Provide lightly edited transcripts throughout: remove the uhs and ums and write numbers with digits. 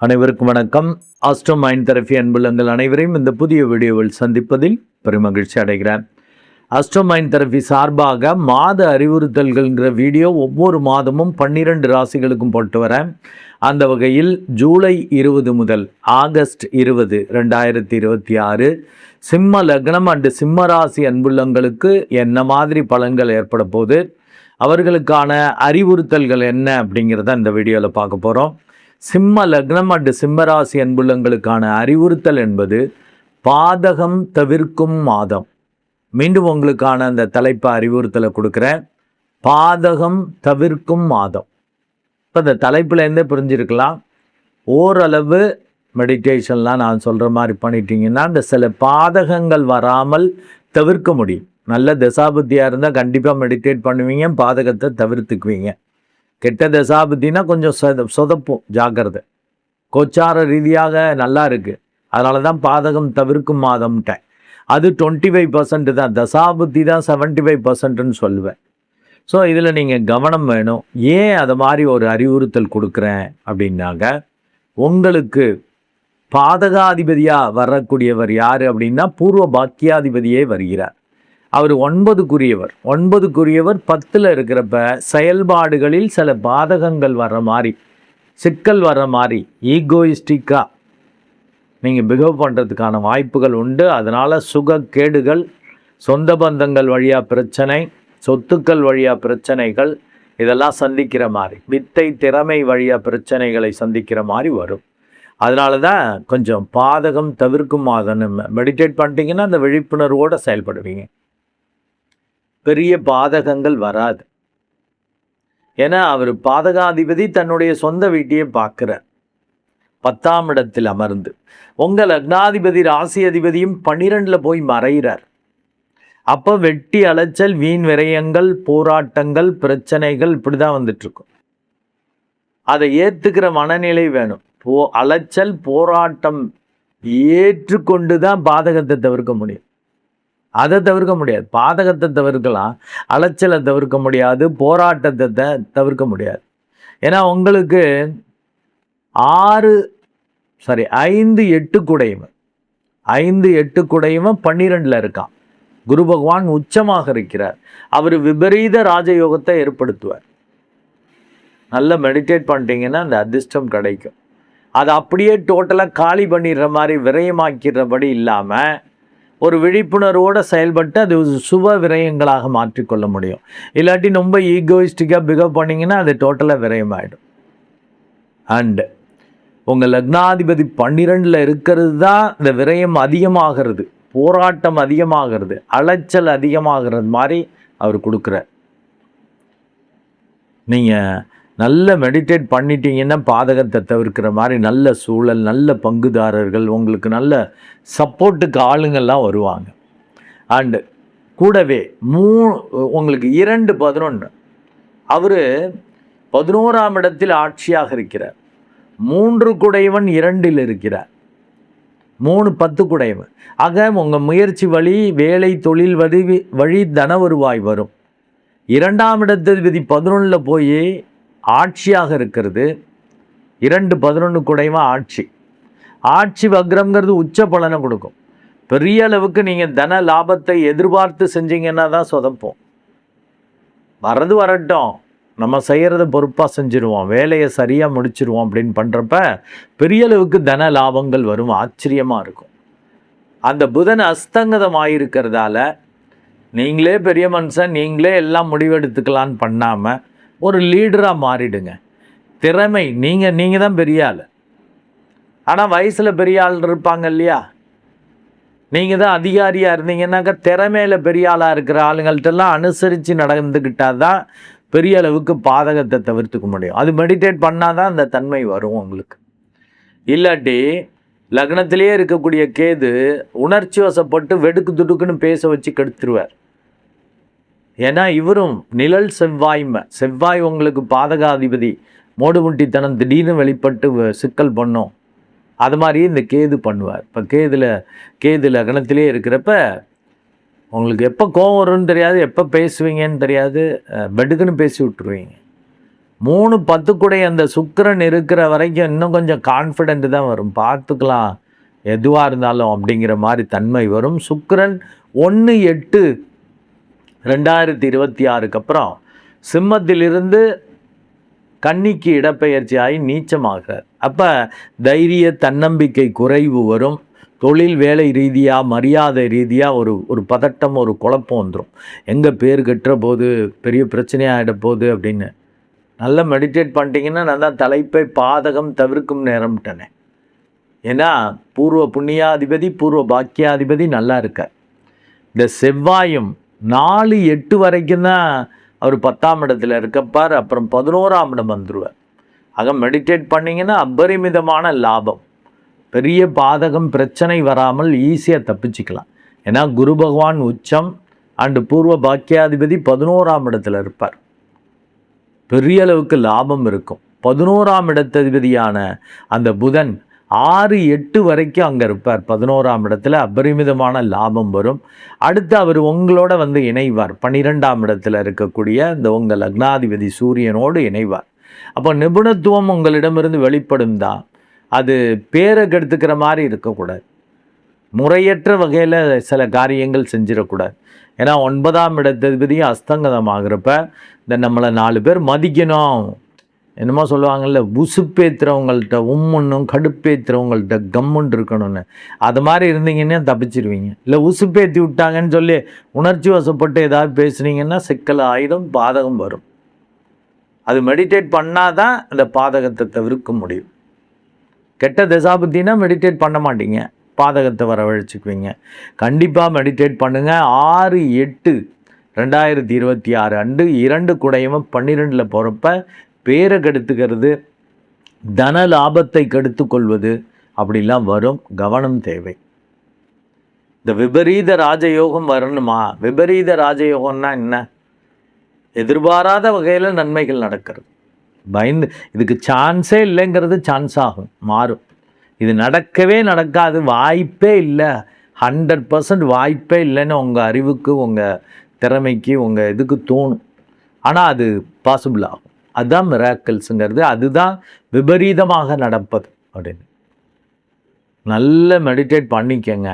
அனைவருக்கும் வணக்கம். Astro mind therapy அன்புள்ளங்கள் அனைவரையும் இந்த புதிய வீடியோவில் சந்திப்பதில் பெருமகிழ்ச்சி அடைகிறேன். ஆஸ்ட்ரோ மைண்ட் தெரபி சார்பாக மாத அறிவுறுத்தல்கள்ங்கிற வீடியோ ஒவ்வொரு மாதமும் 12 ராசிகளுக்கும் போட்டு வரேன். அந்த வகையில் ஜூலை 20 முதல் ஆகஸ்ட் 20, 2026 சிம்ம லக்னம் அண்டு சிம்ம ராசி அன்புள்ளங்களுக்கு என்ன மாதிரி பலன்கள் ஏற்பட போது, அவர்களுக்கான அறிவுறுத்தல்கள் என்ன அப்படிங்கிறத இந்த வீடியோவில் பார்க்க போகிறோம். சிம்ம லக்னம் அண்டு சிம்மராசி அன்புள்ளங்களுக்கான அறிவுறுத்தல் என்பது பாதகம் தவிர்க்கும் மாதம். மீண்டும் உங்களுக்கான அந்த தலைப்பு அறிவுறுத்தலை கொடுக்குறேன். பாதகம் தவிர்க்கும் மாதம். இப்போ இந்த தலைப்புலேருந்தே புரிஞ்சிருக்கலாம். ஓரளவு மெடிடேஷன்லாம் நான் சொல்கிற மாதிரி பண்ணிட்டீங்கன்னா இந்த சில பாதகங்கள் வராமல் தவிர்க்க முடியும். நல்ல தசாபுத்தியாக இருந்தால் கண்டிப்பாக மெடிடேட் பண்ணுவீங்க, பாதகத்தை தவிர்த்துக்குவீங்க. கெட்ட தசாபுத்தினா கொஞ்சம் சொதப்பும், ஜாக்கிரதை. கோச்சார ரீதியாக நல்லா இருக்குது, அதனால தான் பாதகம் தவிர்க்கும் மாதம்ட்டேன். அது 25% தான், தசாபுத்தி தான் 75%ன்னு சொல்லுவேன். ஸோ இதில் நீங்கள் கவனம் வேணும். ஏன் அதை மாதிரி ஒரு அறிவுறுத்தல் கொடுக்குறேன் அப்படின்னாங்க, உங்களுக்கு பாதகாதிபதியாக வரக்கூடியவர் யார் அப்படின்னா பூர்வ பாக்கியாதிபதியே வருகிறார். அவர் 9க்குரியவர். 9க்குரியவர் 10ல் இருக்கிறப்ப செயல்பாடுகளில் சில பாதகங்கள் வர்ற மாதிரி, சிக்கல் வர்ற மாதிரி, ஈகோயிஸ்டிக்காக நீங்கள் பிஹேவ் பண்ணுறதுக்கான வாய்ப்புகள் உண்டு. அதனால் சுகக்கேடுகள், சொந்த பந்தங்கள் வழியாக பிரச்சனை, சொத்துக்கள் வழியாக பிரச்சனைகள், இதெல்லாம் சந்திக்கிற மாதிரி, வித்தை திறமை வழியாக பிரச்சனைகளை சந்திக்கிற மாதிரி வரும். அதனால தான் கொஞ்சம் பாதகம் தவிர்க்கும் மாதம். மெடிடேட் பண்ணிட்டீங்கன்னா அந்த விழிப்புணர்வோடு செயல்படுவீங்க, பெரிய பாதகங்கள் வராது. ஏன்னா அவர் பாதகாதிபதி தன்னுடைய சொந்த வீட்டையே பார்க்குறார், 10ஆம் இடத்தில் அமர்ந்து. உங்கள் லக்னாதிபதி ராசி அதிபதியும் 12ல் போய் மறைகிறார். அப்போ வெட்டி அலைச்சல், வீண் விரயங்கள், போராட்டங்கள், பிரச்சனைகள் இப்படி தான் வந்துட்டுருக்கும். அதை ஏற்றுக்கிற மனநிலை வேணும். அலைச்சல் போராட்டம் ஏற்றுக்கொண்டு தான் பாதகத்தை தவிர்க்க முடியும். அதை தவிர்க்க முடியாது. பாதகத்தை தவிர்க்கலாம், அலைச்சலை தவிர்க்க முடியாது, போராட்டத்தை தவிர்க்க முடியாது. ஏன்னா உங்களுக்கு 5, 8 குடையவன் 5, 8 குடையவன் 12ல் இருக்கான். குரு பகவான் உச்சமாக இருக்கிறார். அவர் விபரீத ராஜயோகத்தை ஏற்படுத்துவார். நல்லா மெடிடேட் பண்ணிட்டீங்கன்னா அந்த அதிர்ஷ்டம் கிடைக்கும். அதை அப்படியே டோட்டலாக காலி பண்ணிடுற மாதிரி விரயமாக்கிறபடி இல்லாமல் ஒரு விழிப்புணர்வோடு செயல்பட்டு அது சுப விரயங்களாக மாற்றிக்கொள்ள முடியும். இல்லாட்டி ரொம்ப ஈகோயிஸ்டிக்காக பிஹேவ் பண்ணிங்கன்னா அது டோட்டலாக விரயமாயிடும். அண்டு உங்கள் லக்னாதிபதி 12ல் இருக்கிறது தான் இந்த விரயம் அதிகமாகிறது, போராட்டம் அதிகமாகிறது, அலைச்சல் அதிகமாகிறது மாதிரி அவர் கொடுக்குறார். நீங்கள் நல்ல மெடிடேட் பண்ணிட்டீங்கன்னா பாதகத்தை தவிர்க்கிற மாதிரி நல்ல சூழல், நல்ல பங்குதாரர்கள், உங்களுக்கு நல்ல சப்போர்ட்டுக்கு ஆளுங்கள்லாம் வருவாங்க. அண்டு கூடவே உங்களுக்கு 2, 11 அவர் 11ஆம் இடத்தில் ஆட்சியாக இருக்கிறார். 3 குடையவன் 2ல் இருக்கிறார். 3, 10 குடையவன். ஆக உங்கள் முயற்சி வழி, வேலை தொழில் வழி தன வருவாய் வரும். 2ஆம் இடத்ததிபதி 11ல் போய் ஆட்சியாக இருக்கிறது. 2, 11 குடையவன் ஆட்சி வக்ரம்ங்கிறது உச்ச பலனை கொடுக்கும். பெரிய அளவுக்கு நீங்கள் தன லாபத்தை எதிர்பார்த்து செஞ்சீங்கன்னா தான் சொதப்போம். வர்றது வரட்டும், நம்ம செய்கிறத பொறுப்பாக செஞ்சுருவோம், வேலையை சரியாக முடிச்சிருவோம் அப்படின்னு பண்ணுறப்ப பெரிய அளவுக்கு தன லாபங்கள் வரும். ஆச்சரியமாக இருக்கும். அந்த புதன் அஸ்தங்கதமாயிருக்கிறதால நீங்களே பெரிய மனுஷன், நீங்களே எல்லாம் முடிவெடுத்துக்கலான்னு பண்ணாமல் ஒரு லீடராக மாறிடுங்க. திறமை நீங்கள் தான் பெரிய ஆள். ஆனால் வயசில் பெரிய ஆள் இருப்பாங்க இல்லையா, நீங்கள் தான் அதிகாரியாக இருந்தீங்கன்னாக்கா திறமையில் பெரிய ஆளாக இருக்கிற ஆளுங்கள்ட்டெல்லாம் அனுசரித்து நடந்துக்கிட்டால் தான் பெரிய அளவுக்கு பாதகத்தை தவிர்த்துக்க முடியும். அது மெடிடேட் பண்ணால் தான் அந்த தன்மை வரும் உங்களுக்கு. இல்லாட்டி லக்னத்திலே இருக்கக்கூடிய கேது உணர்ச்சி வசப்பட்டு வெடுக்கு துடுக்குன்னு பேச வச்சு கெடுத்துருவார். ஏன்னா இவரும் நிழல் செவ்வாய் உங்களுக்கு பாதகாதிபதி, மோடுமுட்டித்தனம் திடீர்னு வெளிப்பட்டு சிக்கல் பண்ணும். அது மாதிரியே இந்த கேது பண்ணுவார். இப்போ கேது லக்னத்திலே இருக்கிறப்ப உங்களுக்கு எப்போ கோவம் வரும்னு தெரியாது, எப்போ பேசுவீங்கன்னு தெரியாது, வெடுக்குன்னு பேசி விட்டுருவீங்க. 3-10 கூடைய அந்த சுக்கிரன் இருக்கிற வரைக்கும் இன்னும் கொஞ்சம் கான்ஃபிடென்ட் தான் வரும். பார்த்துக்கலாம் எதுவாக இருந்தாலும் அப்படிங்கிற மாதிரி தன்மை வரும். சுக்கிரன் 1/8/2026 அப்புறம் சிம்மத்திலிருந்து கன்னிக்கு இடப்பெயர்ச்சி ஆகி நீச்சமாகிறார். அப்போ தைரிய தன்னம்பிக்கை குறைவு வரும். தொழில் வேலை ரீதியாக மரியாதை ரீதியாக ஒரு பதட்டம் ஒரு குழப்பம் வந்துடும். எங்கே பேர் கட்டுற போது பெரிய பிரச்சனையாகிட போகுது அப்படின்னு. நல்லா மெடிடேட் பண்ணிட்டீங்கன்னா நான் தான் தலைப்பை பாதகம் தவிர்க்கும் நேரம்ட்டனே. ஏன்னா பூர்வ புண்ணியாதிபதி பூர்வ பாக்கியாதிபதி நல்லா இருக்கார். இந்த செவ்வாயும் 4-8 வரைக்கும் தான் அவர் 10ஆம் இடத்துல இருக்கப்பார். அப்புறம் 11ஆம் இடம் வந்துடுவார். ஆக மெடிடேட் பண்ணிங்கன்னா அபரிமிதமான லாபம். பெரிய பாதகம் பிரச்சனை வராமல் ஈஸியாக தப்பிச்சிக்கலாம். ஏன்னா குரு பகவான் உச்சம் அண்டு பூர்வ பாக்கியாதிபதி 11ஆம் இடத்துல இருப்பார். பெரிய அளவுக்கு லாபம் இருக்கும். 11ஆம் இடத்ததிபதியான அந்த புதன் 6-8 வரைக்கும் அங்கே இருப்பார். 11ஆம் இடத்துல அபரிமிதமான லாபம் வரும். அடுத்து அவர் உங்களோட வந்து இணைவார். 12ஆம் இடத்துல இருக்கக்கூடிய இந்த உங்கள் லக்னாதிபதி சூரியனோடு இணைவார். அப்போ நிபுணத்துவம் உங்களிடமிருந்து வெளிப்படும் தான். அது பேரை கெடுத்துக்கிற மாதிரி இருக்கக்கூடாது. முறையற்ற வகையில் சில காரியங்கள் செஞ்சிடக்கூடாது. ஏன்னா 9ஆம் இடத்ததிபதியும் அஸ்தங்கதமாகிறப்ப இந்த நம்மளை 4 பேர் மதிக்கணும். என்னமோ சொல்லுவாங்கள்ல, உசுப்பேத்துறவங்கள்ட்ட உம்முன்னும் கடுப்பேத்துறவங்கள்ட்ட கம்முன்னு இருக்கணும்னு. அது மாதிரி இருந்தீங்கன்னா தப்பிச்சிருவீங்க. இல்லை உசுப்பேத்தி விட்டாங்கன்னு சொல்லி உணர்ச்சி வசப்பட்டு ஏதாவது பேசுனீங்கன்னா சிக்கல் ஆயிடும், பாதகம் வரும். அது மெடிடேட் பண்ணாதான் அந்த பாதகத்தை தவிர்க்க முடியும். கெட்ட தசாபுத்தினா மெடிடேட் பண்ண மாட்டீங்க, பாதகத்தை வரவழைச்சிக்குவீங்க. கண்டிப்பாக மெடிடேட் பண்ணுங்கள். 6-8/2026 அன்று 2 குடையமும் 12 போகிறப்ப பேரை கெடுத்துக்கிறது, தன லாபத்தை கெடுத்து கொள்வது அப்படிலாம் வரும். கவனம் தேவை. இந்த விபரீத ராஜயோகம் வரணுமா? விபரீத ராஜயோகம்னா என்ன? எதிர்பாராத வகையில் நன்மைகள் நடக்கிறது. பயந்து இதுக்கு சான்ஸே இல்லைங்கிறது சான்ஸ் ஆகும், மாறும். இது நடக்கவே நடக்காது, வாய்ப்பே இல்லை, 100% வாய்ப்பே இல்லைன்னு உங்கள் அறிவுக்கு உங்கள் திறமைக்கு உங்கள் இதுக்கு தோணும். ஆனால் அது பாசிபிள் ஆகும். அதுதான் மிராக்கிள்ஸுங்கிறது. அதுதான் விபரீதமாக நடப்பது அப்படின்னு. நல்ல மெடிடேட் பண்ணிக்கங்க.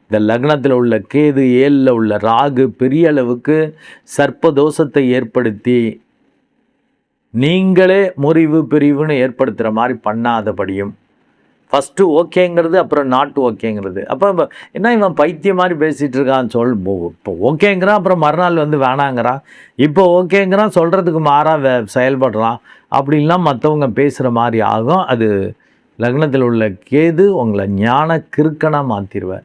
இந்த லக்னத்தில் உள்ள கேது 7ல் உள்ள ராகு பெரிய அளவுக்கு சர்ப்பதோஷத்தை ஏற்படுத்தி நீங்களே முறிவு பிரிவுன்னு ஏற்படுத்துகிற மாதிரி பண்ணாதபடியும், ஃபஸ்ட்டு ஓகேங்கிறது அப்புறம் நாட் ஓகேங்கிறது. அப்போ என்ன இவன் பைத்தியம் மாதிரி பேசிகிட்டு இருக்கான்னு இப்போ ஓகேங்கிறான், அப்புறம் மறுநாள் வந்து வேணாங்கிறான், இப்போ ஓகேங்கிறான், சொல்கிறதுக்கு மாறாக செயல்படுறான் அப்படின்லாம் மற்றவங்க பேசுகிற மாதிரி ஆகும். அது லக்னத்தில் உள்ள கேது உங்களை ஞான கிறுக்கனாக மாற்றிடுவார்.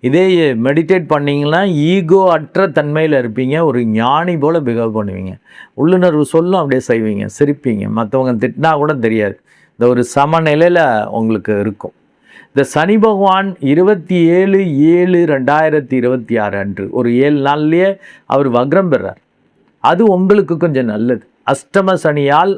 இதே மெடிடேட் பண்ணிங்கன்னா ஈகோ அற்ற தன்மையில் இருப்பீங்க. ஒரு ஞானி போல் பிஹேவ் பண்ணுவீங்க. உள்ளுணர்வு சொல்லும், அப்படியே செய்வீங்க, சிரிப்பீங்க. மற்றவங்க திட்டினா கூட தெரியாது. இந்த ஒரு சமநிலையில் உங்களுக்கு இருக்கும். இந்த சனி பகவான் 27/7/2026 அன்று ஒரு 7 நாள்லேயே அவர் வக்ரம் பெறார். அது உங்களுக்கு கொஞ்சம் நல்லது. அஷ்டம சனியால்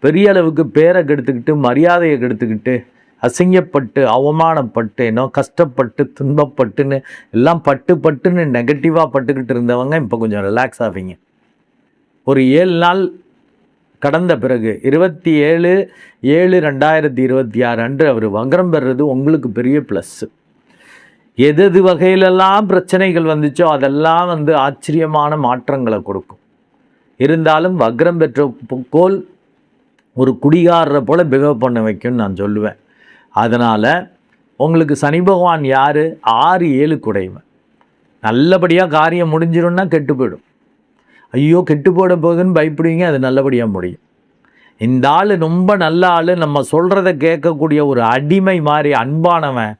பெரிய அளவுக்கு பேரை கெடுத்துக்கிட்டு மரியாதையை கெடுத்துக்கிட்டு அசிங்கப்பட்டு அவமானப்பட்டு கஷ்டப்பட்டு துன்பப்பட்டுன்னு எல்லாம் பட்டுன்னு நெகட்டிவாக பட்டுக்கிட்டு இருந்தவங்க இப்போ கொஞ்சம் ரிலாக்ஸ் ஆவீங்க. ஒரு 7 நாள் கடந்த பிறகு 27/7/2026 அன்று அவர் வக்ரம் பெறுறது உங்களுக்கு பெரிய ப்ளஸ்ஸு. எது வகையிலெல்லாம் பிரச்சனைகள் வந்துச்சோ அதெல்லாம் வந்து ஆச்சரியமான மாற்றங்களை கொடுக்கும். இருந்தாலும் வக்ரம் பெற்ற கோல் ஒரு குடிகாரரை போல் பிஹேவ் பண்ண வைக்கும்னு நான் சொல்லுவேன். அதனால் உங்களுக்கு சனி பகவான் யார்? 6-7 குடைவன். நல்லபடியாக காரியம் முடிஞ்சிடும்னா கெட்டு போயிடும். ஐயோ கெட்டு போட போகுதுன்னு பயப்படுவீங்க, அது நல்லபடியாக முடியும். இந்த ஆள் ரொம்ப நல்ல ஆள், நம்ம சொல்கிறத கேட்கக்கூடிய ஒரு அடிமை மாதிரி அன்பானவன்,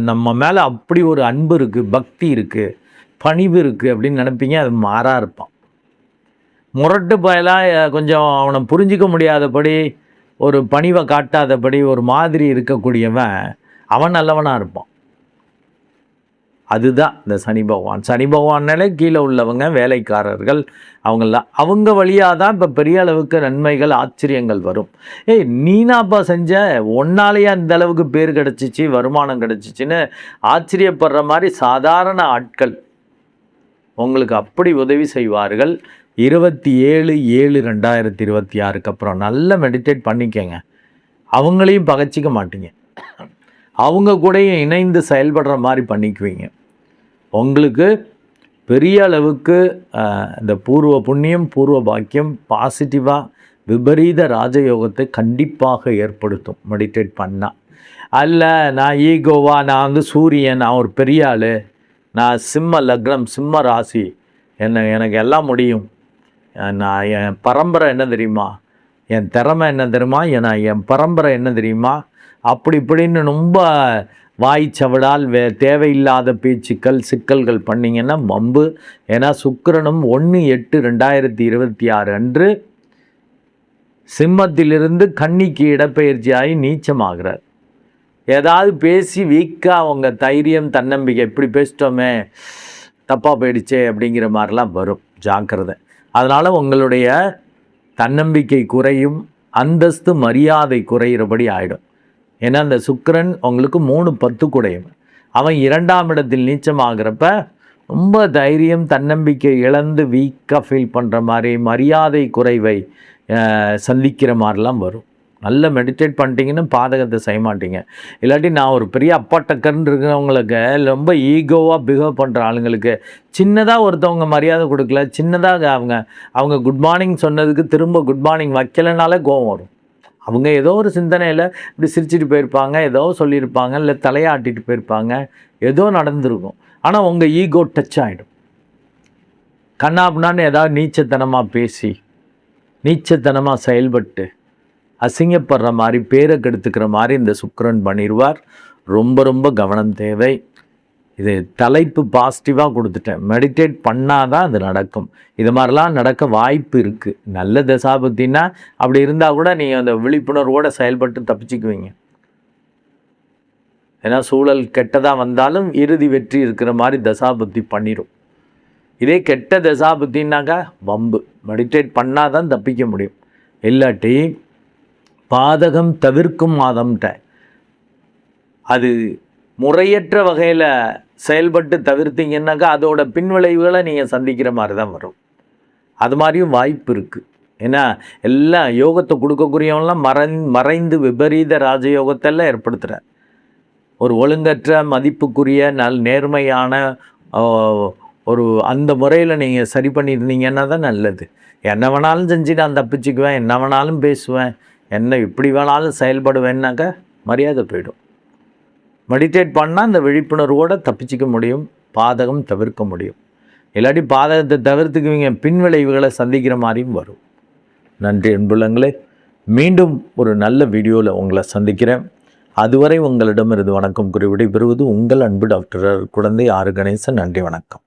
நம்ம மேலே அப்படி ஒரு அன்பு இருக்குது, பக்தி இருக்குது, பணிவு இருக்குது அப்படின்னு நினைப்பீங்க. அது மாறாக இருப்பான். முரட்டு பயலாக கொஞ்சம் அவனை புரிஞ்சிக்க முடியாதபடி, ஒரு பணிவை காட்டாதபடி ஒரு மாதிரி இருக்கக்கூடியவன் அவன் நல்லவனாக இருப்பான். அதுதான் இந்த சனி பகவான். சனி பகவானாலே கீழே உள்ளவங்க வேலைக்காரர்கள் அவங்களாம், அவங்க வழியாக தான் இப்போ பெரிய அளவுக்கு நன்மைகள் ஆச்சரியங்கள் வரும். நீனாப்பா செஞ்ச ஒன்னாலேயே அந்த அளவுக்கு பேர் கிடச்சிச்சு, வருமானம் கிடச்சிச்சின்னு ஆச்சரியப்படுற மாதிரி சாதாரண ஆட்கள் உங்களுக்கு அப்படி உதவி செய்வார்கள். 27/7/2026 அப்புறம் நல்லா மெடிடேட் பண்ணிக்கங்க. அவங்களையும் பகைச்சிக்க மாட்டீங்க. அவங்க கூடயும் இணைந்து செயல்படுற மாதிரி பண்ணிக்குவீங்க. உங்களுக்கு பெரிய அளவுக்கு இந்த பூர்வ புண்ணியம், பூர்வ பாக்கியம் பாசிட்டிவாக விபரீத ராஜயோகத்தை கண்டிப்பாக ஏற்படுத்தும் மெடிடேட் பண்ணால். அல்ல நான் ஈகோவா, நான் வந்து சூரியன், நான் ஒரு பெரிய ஆள், நான் சிம்ம லக்னம், சிம்ம ராசி, எனக்கு எல்லாம் முடியும், நான் என் பரம்பரை என்ன தெரியுமா, என் திறமை என்ன தெரியுமா, என் பரம்பரை என்ன தெரியுமா, அப்படி இப்படின்னு ரொம்ப வாய்ச்சவடால் தேவையில்லாத பேச்சுக்கள் சிக்கல்கள் பண்ணிங்கன்னா வம்பு. ஏன்னா சுக்கிரனும் 1/8/2026 அன்று சிம்மத்திலிருந்து கன்னிக்கு இடப்பெயர்ச்சியாகி நீச்சமாகிறார். ஏதாவது பேசி வீக்காக அவங்க தைரியம் தன்னம்பிக்கை இப்படி பேசிட்டோமே தப்பாக போயிடுச்சே அப்படிங்கிற மாதிரிலாம் வரும், ஜாக்கிரதை. அதனால் உங்களுடைய தன்னம்பிக்கை குறையும், அந்தஸ்து மரியாதை குறைகிறபடி ஆகிடும். ஏன்னா அந்த சுக்கிரன் உங்களுக்கு 3/10 குடையும். அவன் 2ஆம் இடத்தில் நீச்சமாகிறப்ப ரொம்ப தைரியம் தன்னம்பிக்கை இழந்து வீக்காக ஃபீல் பண்ணுற மாதிரி, மரியாதை குறைவை சந்திக்கிற மாதிரிலாம் வரும். நல்லா மெடிடேட் பண்ணிட்டீங்கன்னு பாதகத்தை செய்ய மாட்டீங்க. இல்லாட்டி நான் ஒரு பெரிய அப்பாட்டக்கர்ன்னு இருக்கிறவங்களுக்கு, ரொம்ப ஈகோவாக பிஹேவ் பண்ணுற ஆளுங்களுக்கு சின்னதாக ஒருத்தவங்க மரியாதை கொடுக்கல, சின்னதாக அவங்க குட் மார்னிங் சொன்னதுக்கு திரும்ப குட் மார்னிங் வைக்கலைனாலே கோவம் வரும். அவங்க ஏதோ ஒரு சிந்தனையில் இப்படி சிரிச்சிட்டு போயிருப்பாங்க, ஏதோ சொல்லியிருப்பாங்க, இல்லை தலையாட்டிட்டு போயிருப்பாங்க, ஏதோ நடந்திருக்கும். ஆனால் உங்கள் ஈகோ டச் ஆகிடும். கண்ணாப்புனான்னு ஏதாவது நீச்சத்தனமாக பேசி நீச்சத்தனமாக செயல்பட்டு அசிங்கப்படுற மாதிரி பேரை கெடுத்துக்கிற மாதிரி இந்த சுக்கிரன் பண்ணிடுவார். ரொம்ப ரொம்ப கவனம் தேவை. இது தலைப்பு பாசிட்டிவாக கொடுத்துட்டேன். மெடிடேட் பண்ணால் தான் அது நடக்கும். இது மாதிரிலாம் நடக்க வாய்ப்பு இருக்குது. நல்ல தசாபுத்தின்னா அப்படி இருந்தால் கூட நீங்கள் அந்த விழிப்புணர்வோடு செயல்பட்டு தப்பிச்சுக்குவீங்க. ஏன்னா சூழல் கெட்டதாக வந்தாலும் இறுதி வெற்றி இருக்கிற மாதிரி தசாபுத்தி பண்ணிடும். இதே கெட்ட தசாபுத்தின்னாக்கா வம்பு. மெடிடேட் பண்ணால் தான் தப்பிக்க முடியும். இல்லாட்டி பாதகம் தவிர்க்கும் மாதம்ட்ட அது முறையற்ற வகையில் செயல்பட்டு தவிர்த்தீங்கன்னாக்கா அதோட பின்விளைவுகளை நீங்கள் சந்திக்கிற மாதிரி தான் வரும். அது மாதிரியும் வாய்ப்பு இருக்குது. ஏன்னா எல்லாம் யோகத்தை கொடுக்கக்கூடியவங்களாம் மறைந்து விபரீத ராஜயோகத்தெல்லாம் ஏற்படுத்துகிறார். ஒரு ஒழுங்கற்ற மதிப்புக்குரிய நேர்மையான ஒரு அந்த முறையில் நீங்கள் சரி பண்ணியிருந்தீங்கன்னா தான் நல்லது. என்ன வேணாலும் செஞ்சு நான் தப்பிச்சுக்குவேன், என்ன வேணாலும் பேசுவேன், என்ன இப்படி வேணாலும் செயல்படுவேன்னாக்கா மரியாதை போயிடும். மெடிடேட் பண்ணால் அந்த விழிப்புணர்வோடு தப்பிச்சிக்க முடியும், பாதகம் தவிர்க்க முடியும். இல்லாட்டி பாதகத்தை தவிர்த்துக்குவீங்க, பின்விளைவுகளை சந்திக்கிற மாதிரியும் வரும். நன்றி அன்புள்ளங்களே. மீண்டும் ஒரு நல்ல வீடியோவில் உங்களை சந்திக்கிறேன். அதுவரை உங்களிடமிருந்து வணக்கம் கூறி விடைபெறுவது உங்கள் அன்பு டாக்டர் குழந்தை ஆறு கணேசன். நன்றி, வணக்கம்.